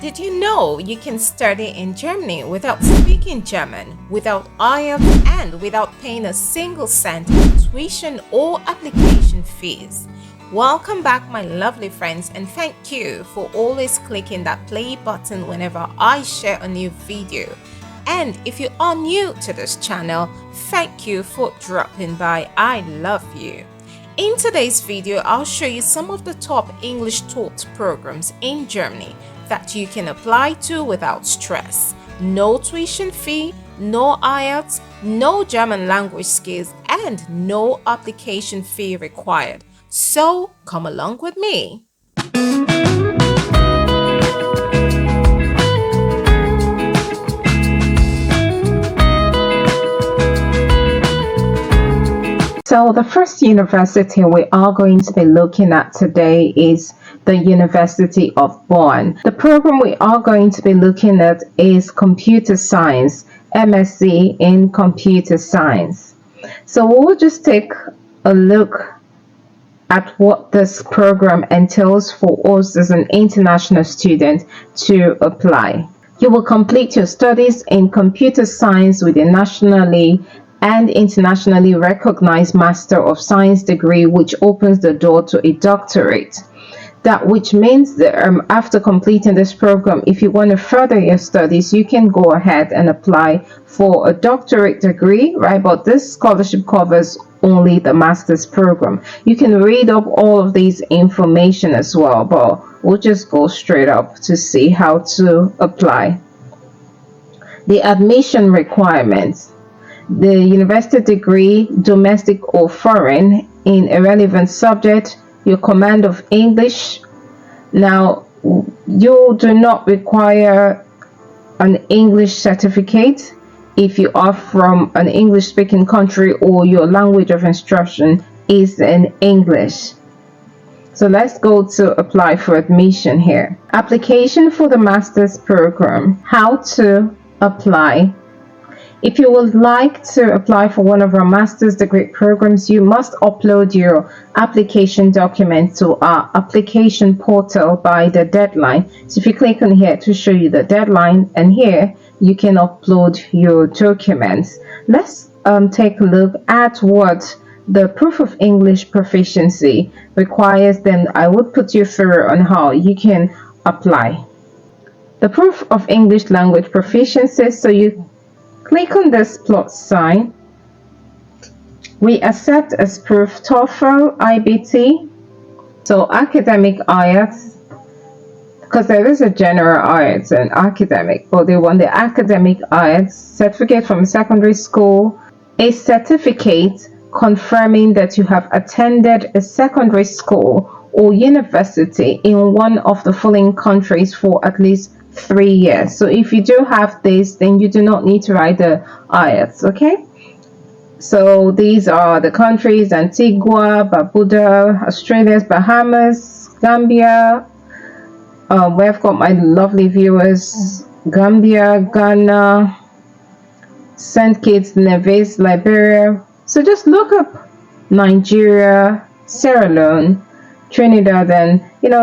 Did you know you can study in Germany without speaking German, without IELTS, and without paying a single cent in tuition or application fees? Welcome back, my lovely friends, and thank you for always clicking that play button whenever I share a new video. And if you are new to this channel, thank you for dropping by. I love you. In today's video, I'll show you some of the top English taught programs in Germany that you can apply to without stress. No tuition fee, no IELTS, no German language skills, and no application fee required. So come along with me. So the first university we are going to be looking at today is the University of Bonn. The program we are going to be looking at is Computer Science, MSc in Computer Science. So we'll just take a look at what this program entails for us as an international student to apply. You will complete your studies in computer science with a nationally and internationally recognized Master of Science degree, which opens the door to a doctorate. That which means that after completing this program, if you want to further your studies, you can go ahead and apply for a doctorate degree, right? But this scholarship covers only the master's program. You can read up all of these information as well, but we'll just go straight up to see how to apply. The admission requirements. The university degree, domestic or foreign, in a relevant subject, your command of English. Now, you do not require an English certificate if you are from an English speaking country or your language of instruction is in English. So let's go to apply for admission here. Application for the master's program. How to apply. If you would like to apply for one of our master's degree programs, you must upload your application document to our application portal by the deadline. So if you click on here to show you the deadline, and here you can upload your documents. Let's take a look at what the proof of English proficiency requires. Then I would put you through on how you can apply. The proof of English language proficiency. So you click on this plus sign. We accept as proof TOEFL, IBT, so academic IELTS, because there is a general IELTS and academic, but they want the academic IELTS, certificate from secondary school, a certificate confirming that you have attended a secondary school or university in one of the following countries for at least 3 years. So if you do have this, then you do not need to write the IELTS, okay? So these are the countries: Antigua, Barbuda, Australia, Bahamas, Gambia. We've got my lovely viewers: Gambia, Ghana, St. Kitts, Nevis, Liberia. So just look up Nigeria, Sierra Leone, Trinidad, and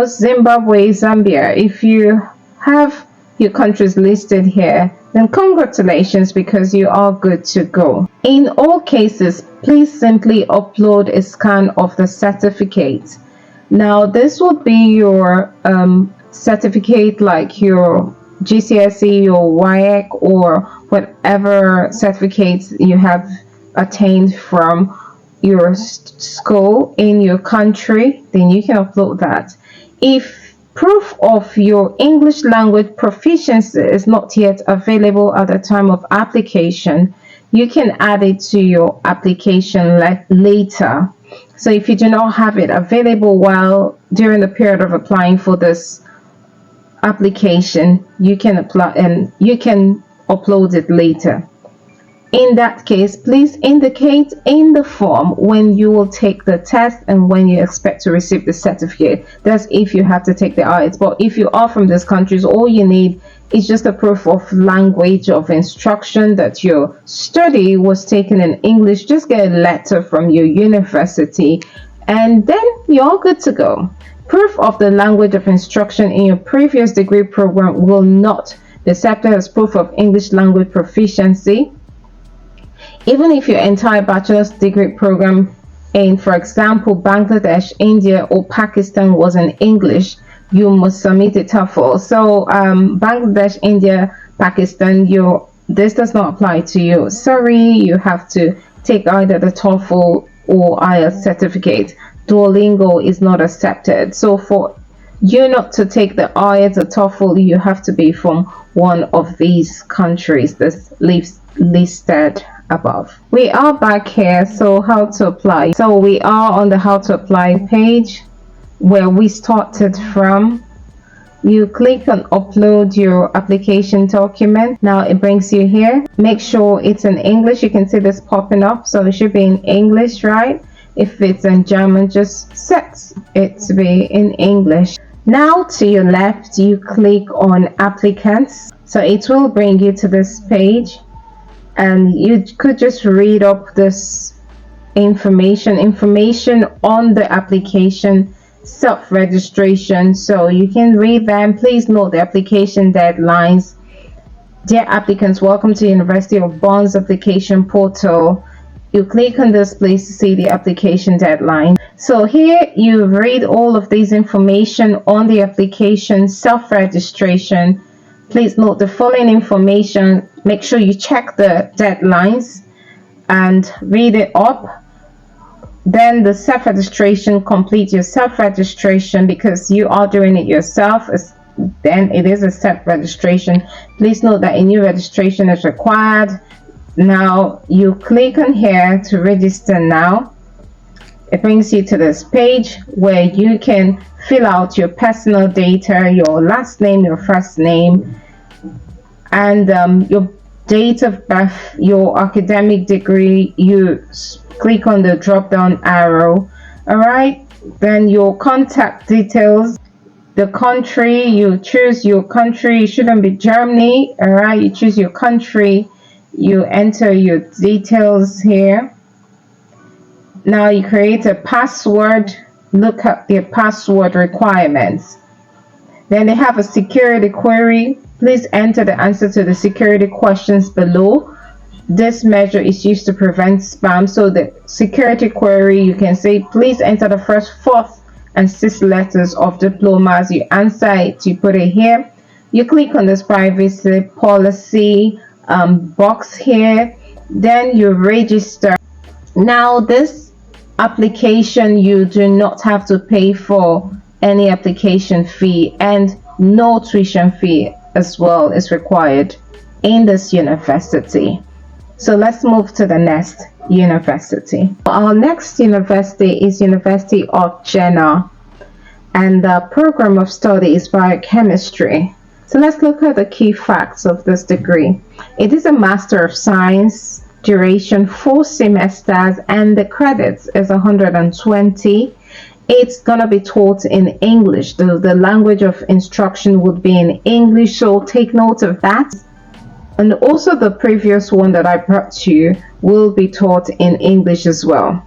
Zimbabwe, Zambia. If you have your countries listed here, then congratulations, because you are good to go. In all cases, please simply upload a scan of the certificate. Now, this would be your certificate, like your GCSE or WAEC or whatever certificates you have attained from your school in your country, then you can upload that. If proof of your English language proficiency is not yet available at the time of application, you can add it to your application later. So if you do not have it available while during the period of applying for this application, you can apply and you can upload it later. In that case, please indicate in the form when you will take the test and when you expect to receive the certificate. That's if you have to take the IELTS. But if you are from these countries, all you need is just a proof of language of instruction that your study was taken in English. Just get a letter from your university and then you're all good to go. Proof of the language of instruction in your previous degree program will not be accepted as proof of English language proficiency. Even if your entire bachelor's degree program in, for example, Bangladesh, India, or Pakistan was in English, you must submit a TOEFL. So Bangladesh, India, Pakistan, this does not apply to you. Sorry, you have to take either the TOEFL or IELTS certificate. Duolingo is not accepted. So for you not to take the IELTS or TOEFL, you have to be from one of these countries that's listed above. We are back here. So how to apply? So we are on the how to apply page where we started from. You click on upload your application document. Now it brings you here. Make sure it's in English. You can see this popping up, so it should be in English, right? If it's in German, just set it to be in English. Now to your left, you click on applicants. So it will bring you to this page, and you could just read up this information on the application self-registration, so you can read them. Please note the application deadlines. Dear applicants, welcome to University of Bonn's application portal. You click on this place to see the application deadline. So here you read all of these information on the application self-registration. Please note the following information. Make sure you check the deadlines and read it up. Then the self-registration, complete your self-registration because you are doing it yourself. Then it is a self-registration. Please note that a new registration is required. Now you click on here to register now. It brings you to this page where you can fill out your personal data, your last name, your first name, and your date of birth, your academic degree. You click on the drop down arrow. All right, then your contact details, the country, you choose your country. It shouldn't be Germany. All right, you choose your country, you enter your details here. Now you create a password. Look at their password requirements. Then they have a security query. Please enter the answer to the security questions below. This measure is used to prevent spam. So the security query, you can say, please enter the first 4th and 6th letters of diplomas. You answer it, you put it here. You click on this privacy policy box here. Then you register. Now this application, you do not have to pay for any application fee, and no tuition fee as well is required in this university. So let's move to the next university. Our next university is University of Jena, and the program of study is biochemistry. So let's look at the key facts of this degree. It is a Master of Science, duration 4 semesters, and the credits is 120. It's gonna be taught in English. The language of instruction would be in English, so take note of that. And also the previous one that I brought to you will be taught in English as well.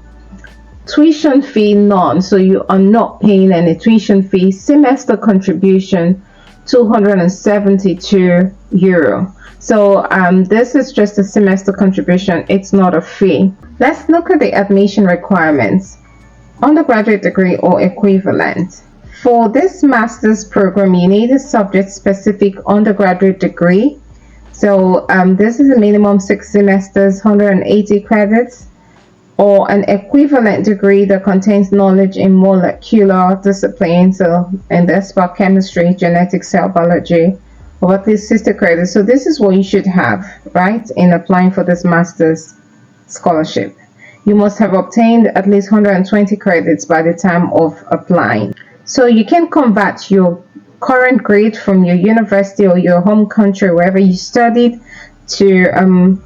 Tuition fee none, so you are not paying any tuition fee. Semester contribution 272 euro. So this is just a semester contribution, it's not a fee. Let's look at the admission requirements. Undergraduate degree or equivalent. For this master's program, you need a subject-specific undergraduate degree. So this is a minimum 6 semesters, 180 credits, or an equivalent degree that contains knowledge in molecular disciplines, so in this biochemistry, genetics, cell biology, or at least 60 credits. So this is what you should have, right, in applying for this master's scholarship. You must have obtained at least 120 credits by the time of applying. So you can convert your current grade from your university or your home country, wherever you studied, to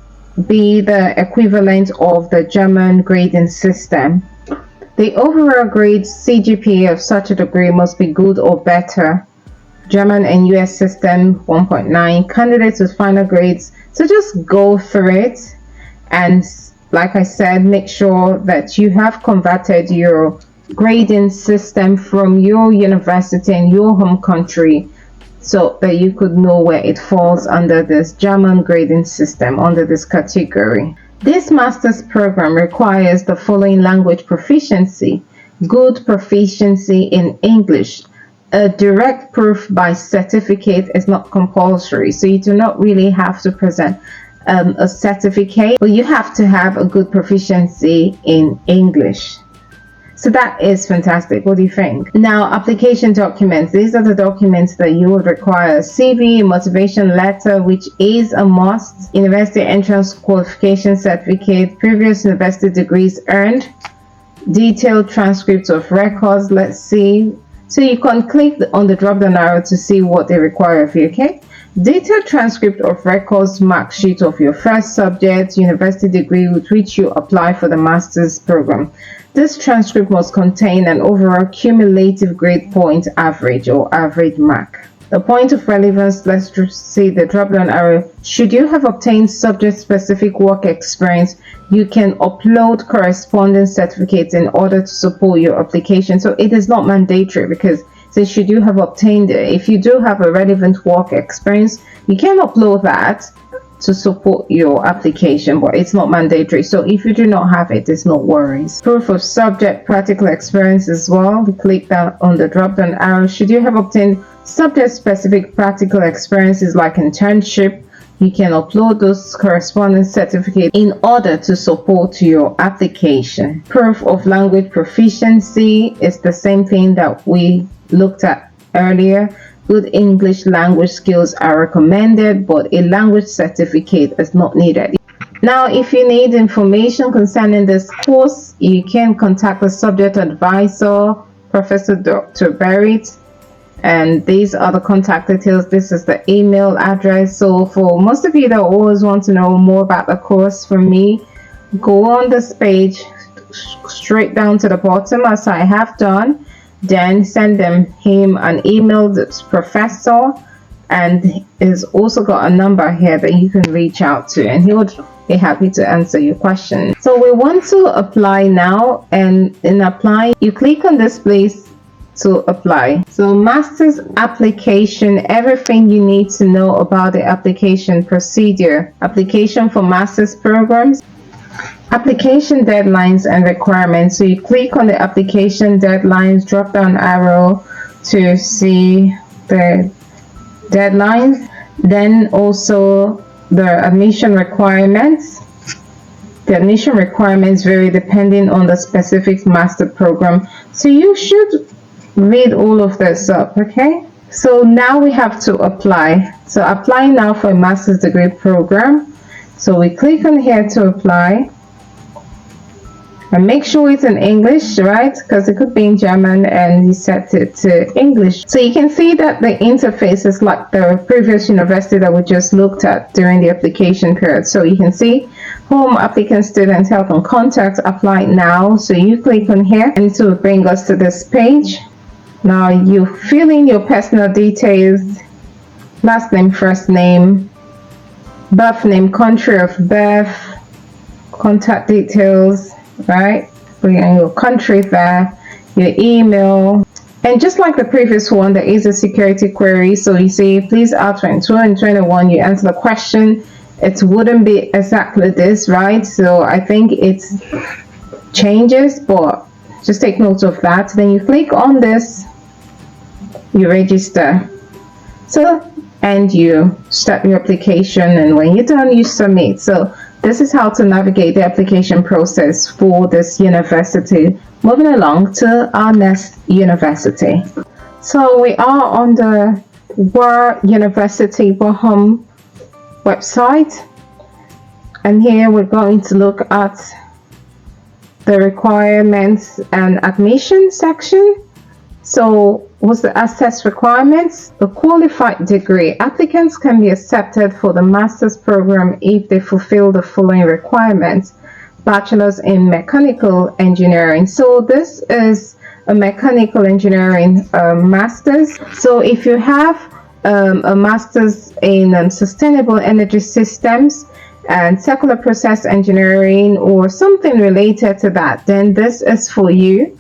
be the equivalent of the German grading system. The overall grade CGPA of such a degree must be good or better. German and US system 1.9. Candidates with final grades, so just go through it, and like I said, make sure that you have converted your grading system from your university in your home country, so that you could know where it falls under this German grading system, under this category. This master's program requires the following language proficiency: good proficiency in English. A direct proof by certificate is not compulsory, so you do not really have to present a certificate, but you have to have a good proficiency in English. So that is fantastic. What do you think? Now, application documents. These are the documents that you would require: CV, motivation letter, which is a must, university entrance qualification certificate, previous university degrees earned, detailed transcripts of records. Let's see. So you can click on the drop down arrow to see what they require of you, okay? Detailed transcript of records, mark sheet of your first subject, university degree with which you apply for the master's program. This transcript must contain an overall cumulative grade point average or average mark. The point of relevance, let's see the drop down arrow. Should you have obtained subject specific work experience, you can upload corresponding certificates in order to support your application. So it is not mandatory, because so should you have obtained it, if you do have a relevant work experience, you can upload that to support your application, but it's not mandatory. So if you do not have it, there's no worries. Proof of subject practical experience as well. We click that on the drop down arrow. Should you have obtained subject specific practical experiences like internship, you can upload those corresponding certificates in order to support your application. Proof of language proficiency is the same thing that we looked at earlier. Good English language skills are recommended, but a language certificate is not needed. Now, if you need information concerning this course, you can contact the subject advisor, Professor Dr. Barrett, and these are the contact details. This is the email address. So for most of you that always want to know more about the course from me, go on this page straight down to the bottom, as I have done. Then send him an email, this professor, and he's also got a number here that you can reach out to, and he would be happy to answer your question. So we want to apply now, and in apply, you click on this place to apply. So master's application, everything you need to know about the application procedure. Application for master's programs. Application deadlines and requirements. So you click on the application deadlines drop down arrow to see the deadlines, then also the admission requirements. The admission requirements vary depending on the specific master program, so you should read all of this up, okay? So now we have to apply. So apply now for a master's degree program. So we click on here to apply, and make sure it's in English, right? Because it could be in German, and you set it to English. So you can see that the interface is like the previous university that we just looked at during the application period. So you can see home, applicant, student, health and contact, apply now. So you click on here and it will bring us to this page. Now you fill in your personal details: last name, first name, birth name, country of birth, contact details, right? Put in your country there, your email, and just like the previous one, there is a security query. So you say, please add 22 and 21, you answer the question. It wouldn't be exactly this, right? So I think it changes, but just take note of that. Then you click on this, you register, and you start your application, and when you're done, you submit. So this is how to navigate the application process for this university. Moving along to our next university. So we are on the World University Bochum website, and here we're going to look at the requirements and admission section. So what's the access requirements? The qualified degree. Applicants can be accepted for the master's program if they fulfill the following requirements: bachelor's in mechanical engineering. So this is a mechanical engineering master's. So if you have a master's in sustainable energy systems and circular process engineering or something related to that, then this is for you.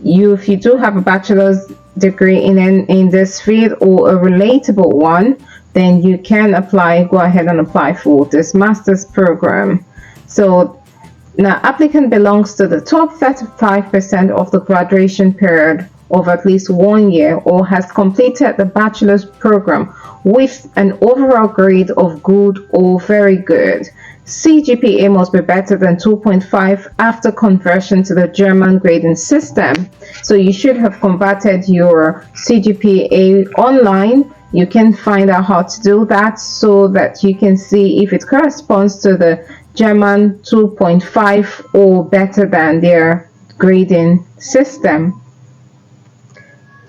if you do have a bachelor's degree in this field or a relatable one, then you can go ahead and apply for this master's program. So now, applicant belongs to the top 35% of the graduation period of at least 1 year or has completed the bachelor's program with an overall grade of good or very good. CGPA must be better than 2.5 after conversion to the German grading system. So you should have converted your CGPA online. You can find out how to do that so that you can see if it corresponds to the German 2.5 or better than their grading system.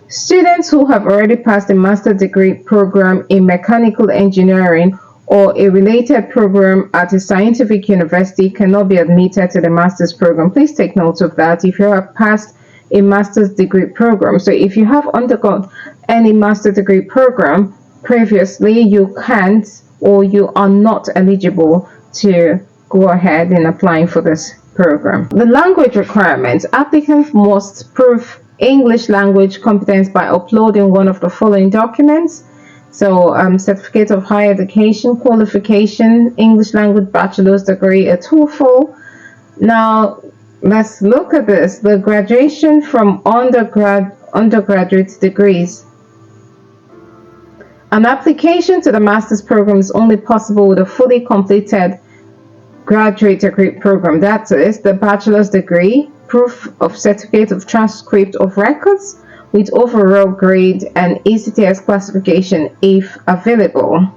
Students who have already passed a master's degree program in mechanical engineering or a related program at a scientific university cannot be admitted to the master's program. Please take note of that. If you have passed a master's degree program, so if you have undergone any master's degree program previously, you can't or you are not eligible to go ahead in applying for this program. The language requirements: applicants must prove English language competence by uploading one of the following documents. So certificate of higher education, qualification, English language bachelor's degree, a TOEFL. Now let's look at this. The graduation from undergraduate degrees. An application to the master's program is only possible with a fully completed graduate degree program. That is the bachelor's degree, proof of certificate of transcript of records with overall grade and ECTS classification if available,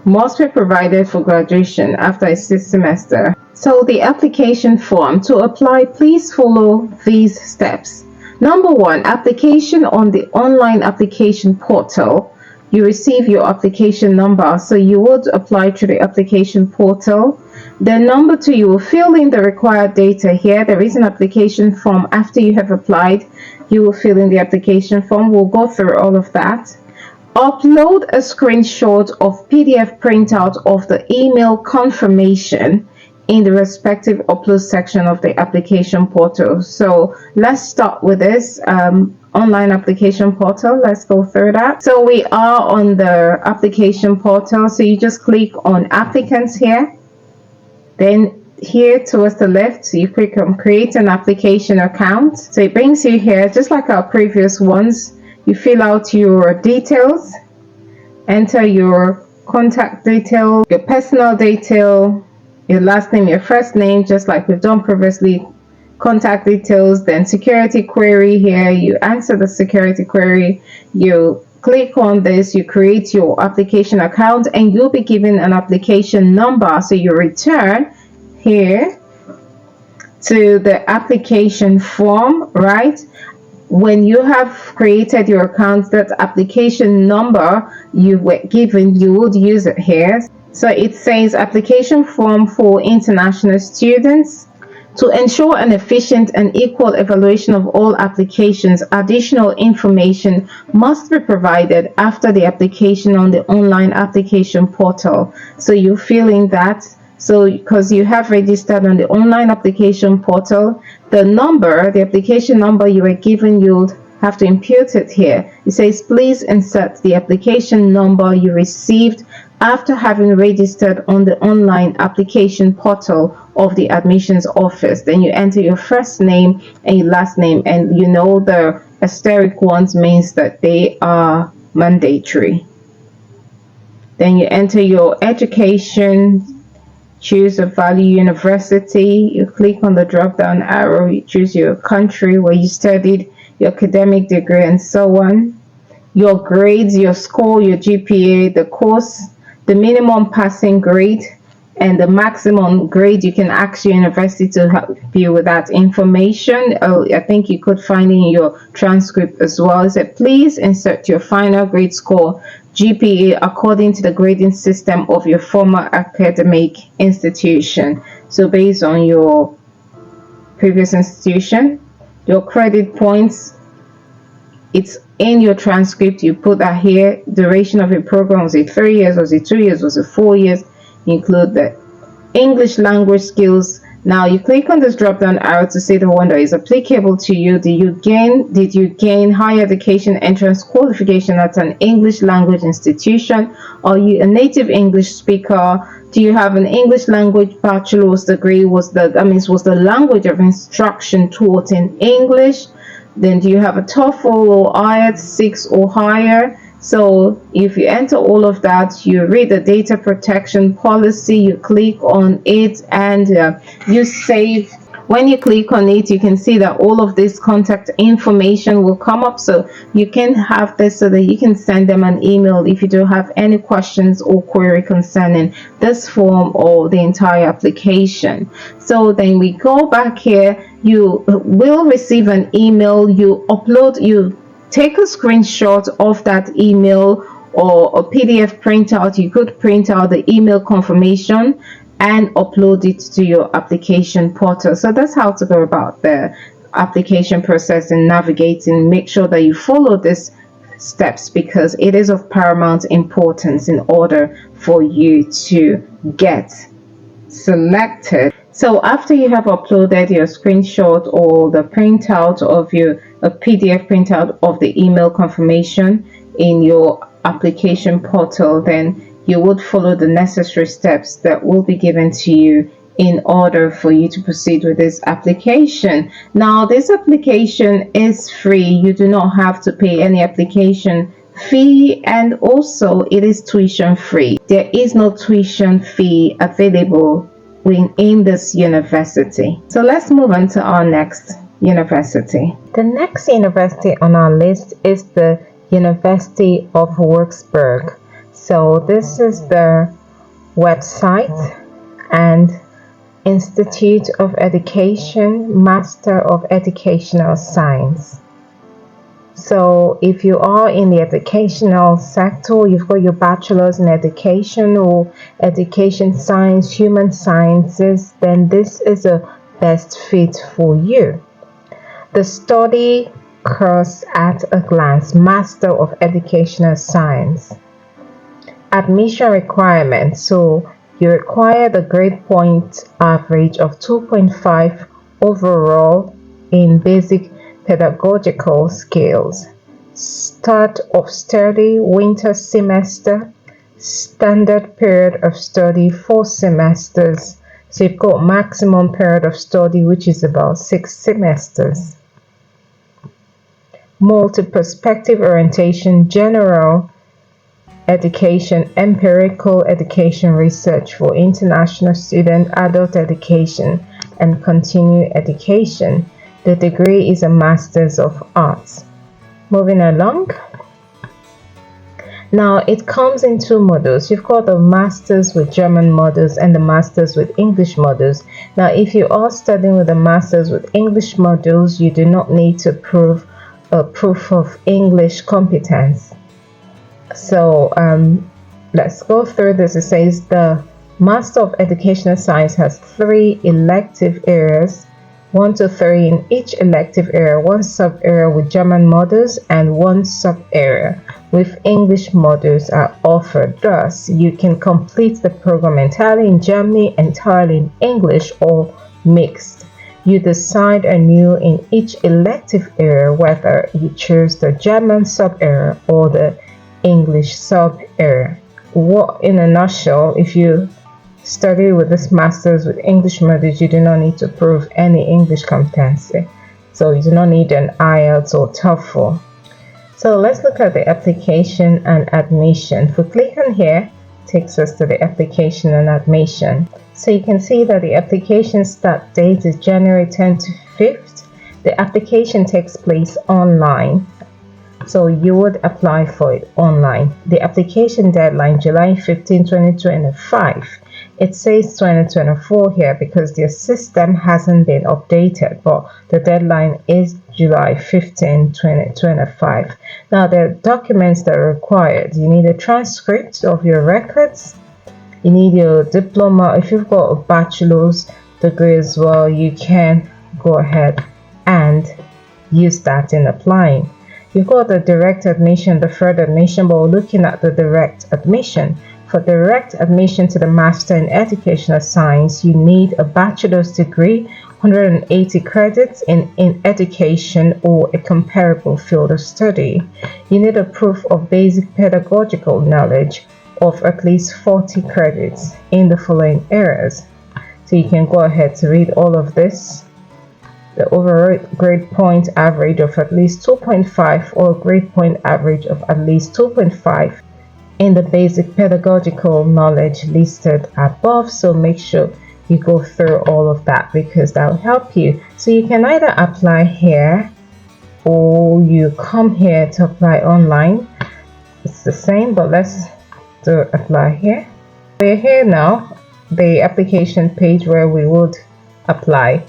must be provided for graduation after a 6th semester. So the application form. To apply, please follow these steps. Number 1, application on the online application portal. You receive your application number, so you would apply to the application portal. Then number 2, you will fill in the required data here. There is an application form after you have applied. You will fill in the application form. We'll go through all of that. Upload a screenshot of PDF printout of the email confirmation in the respective upload section of the application portal. So let's start with this online application portal. Let's go through that. So we are on the application portal. So you just click on applicants here. Then here towards the left, you click on create an application account. So it brings you here just like our previous ones. You fill out your details, enter your contact detail, your personal detail, your last name, your first name, just like we've done previously, contact details, then security query here. You answer the security query, you click on this, you create your application account, and you'll be given an application number. So you return here to the application form, right? When you have created your account, that application number you were given, you would use it here. So it says application form for international students. To ensure an efficient and equal evaluation of all applications, additional information must be provided after the application on the online application portal. So you fill in that. So because you have registered on the online application portal, the number, the application number you were given, you'll have to impute it here. It says, please insert the application number you received after having registered on the online application portal of the admissions office. Then you enter your first name and your last name, and you know the asterisk ones means that they are mandatory. Then you enter your education, choose a value university, you click on the drop down arrow, you choose your country where you studied, your academic degree, and so on, your grades, your score, your GPA, the course, the minimum passing grade, and the maximum grade. You can ask your university to help you with that information. I think you could find in your transcript as well. It said, please insert your final grade score, GPA, according to the grading system of your former academic institution. So based on your previous institution, your credit points, it's in your transcript. You put that here. Duration of your program, was it 3 years, was it 2 years, was it 4 years? Include the English language skills, Now you click on this drop down arrow to see the one that is applicable to you. Did you gain higher education entrance qualification at an English language institution? Are you a native English speaker? Do you have an English language bachelor's degree? Was the language of instruction taught in English? Then do you have a TOEFL or IELTS 6 or higher? So if you enter all of that, you read the data protection policy, you click on it, and you save. When you click on it, you can see that all of this contact information will come up, so you can have this so that you can send them an email if you do have any questions or query concerning this form or the entire application. So then we go back here, you will receive an email, you take a screenshot of that email or a PDF printout. You could print out the email confirmation and upload it to your application portal. So that's how to go about the application process and navigating. Make sure that you follow these steps because it is of paramount importance in order for you to get selected. So after you have uploaded your screenshot or the printout of a PDF printout of the email confirmation in your application portal, then you would follow the necessary steps that will be given to you in order for you to proceed with this application. Now, this application is free. You do not have to pay any application fee, and also it is tuition free. There is no tuition fee available in this university. So let's move on to our next university. The next university on our list is the University of Würzburg. So this is the website and Institute of Education, Master of Educational Science. So if you are in the educational sector, you've got your bachelor's in education or education science, human sciences, then this is a best fit for you. The study course at a glance, Master of Educational Science. Admission requirements. So you require the grade point average of 2.5 overall in basic pedagogical skills. Start of study, winter semester. Standard period of study, 4 semesters. So you've got maximum period of study, which is about 6 semesters. Multi-perspective orientation, general education, empirical education research for international student, adult education, and continuing education. The degree is a Master's of Arts. Moving along. Now it comes in 2 modules. You've got the Masters with German modules and the Masters with English modules. Now if you are studying with the Masters with English modules, you do not need to prove a proof of English competence. So let's go through this. It says the Master of Educational Science has 3 elective areas, 1 to 3 in each elective area, 1 sub-area with German modules and 1 sub-area with English modules are offered. Thus, you can complete the program entirely in Germany, entirely in English, or mixed. You decide anew in each elective area whether you choose the German sub-area or the English sub-area. What, in a nutshell, if you study with this Masters with English modules, you do not need to prove any English competency. So you do not need an IELTS or TOEFL. So let's look at the application and admission. If we click on here, it takes us to the application and admission. So you can see that the application start date is January 10th to 5th. The application takes place online. So you would apply for it online. The application deadline, July 15, 2025. It says 2024 here because the system hasn't been updated, but the deadline is July 15, 2025. Now, there are documents that are required. You need a transcript of your records. You need your diploma. If you've got a bachelor's degree as well, you can go ahead and use that in applying. You've got the direct admission, deferred admission, but we're looking at the direct admission. For direct admission to the Master in Educational Science, you need a bachelor's degree, 180 credits in education or a comparable field of study. You need a proof of basic pedagogical knowledge of at least 40 credits in the following areas. So you can go ahead to read all of this. The overall grade point average of at least 2.5 or grade point average of at least 2.5 in the basic pedagogical knowledge listed above. So make sure you go through all of that because that will help you. So you can either apply here or you come here to apply online. It's the same, but let's do apply here. We're here now, the application page where we would apply.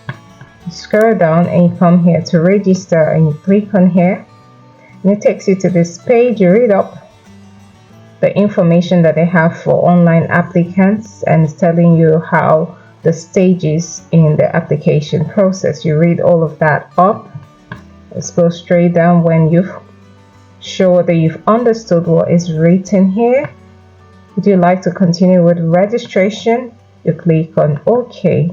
You scroll down and you come here to register and you click on here and it takes you to this page. You read up the information that they have for online applicants and it's telling you how the stages in the application process. You read all of that up. Let's go straight down. When you've sure that you've understood what is written here, would you like to continue with registration? You click on OK.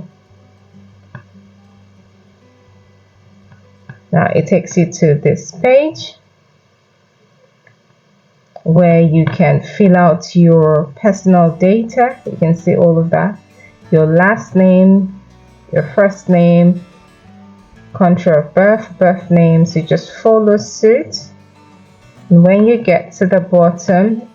Now it takes you to this page where you can fill out your personal data. You can see all of that. Your last name, your first name, country of birth, birth name. So you just follow suit. And when you get to the bottom,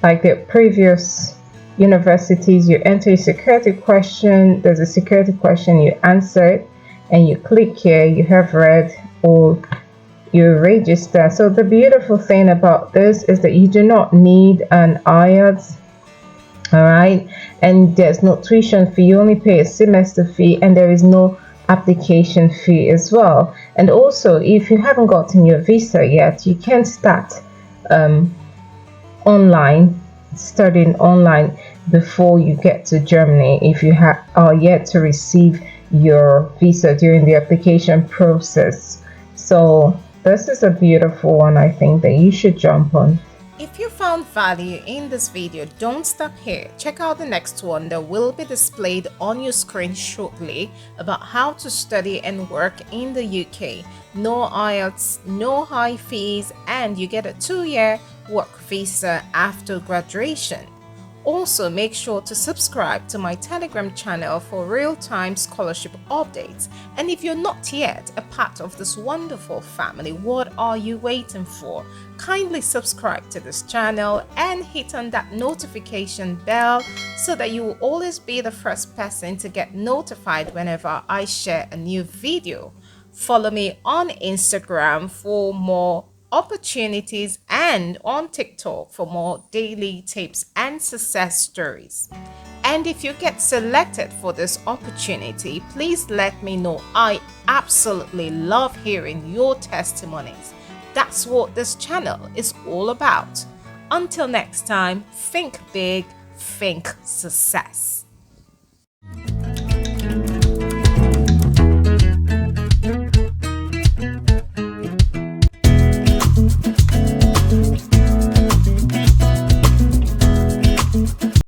like the previous universities, you enter a security question. There's a security question, you answer it, and you click here. You have read all. You register. So the beautiful thing about this is that you do not need an IELTS, all right, and there's no tuition fee. You only pay a semester fee and there is no application fee as well. And also, if you haven't gotten your visa yet, you can start online, studying online before you get to Germany if you are yet to receive your visa during the application process. So this is a beautiful one, I think, that you should jump on. If you found value in this video, don't stop here. Check out the next one that will be displayed on your screen shortly about how to study and work in the UK. No IELTS, no high fees, and you get a 2-year work visa after graduation. Also, make sure to subscribe to my Telegram channel for real-time scholarship updates. And if you're not yet a part of this wonderful family, what are you waiting for? Kindly subscribe to this channel and hit on that notification bell so that you will always be the first person to get notified whenever I share a new video. Follow me on Instagram for more opportunities and on TikTok for more daily tips and success stories. And if you get selected for this opportunity, please let me know. I absolutely love hearing your testimonies. That's what this channel is all about. Until next time, think big, think success.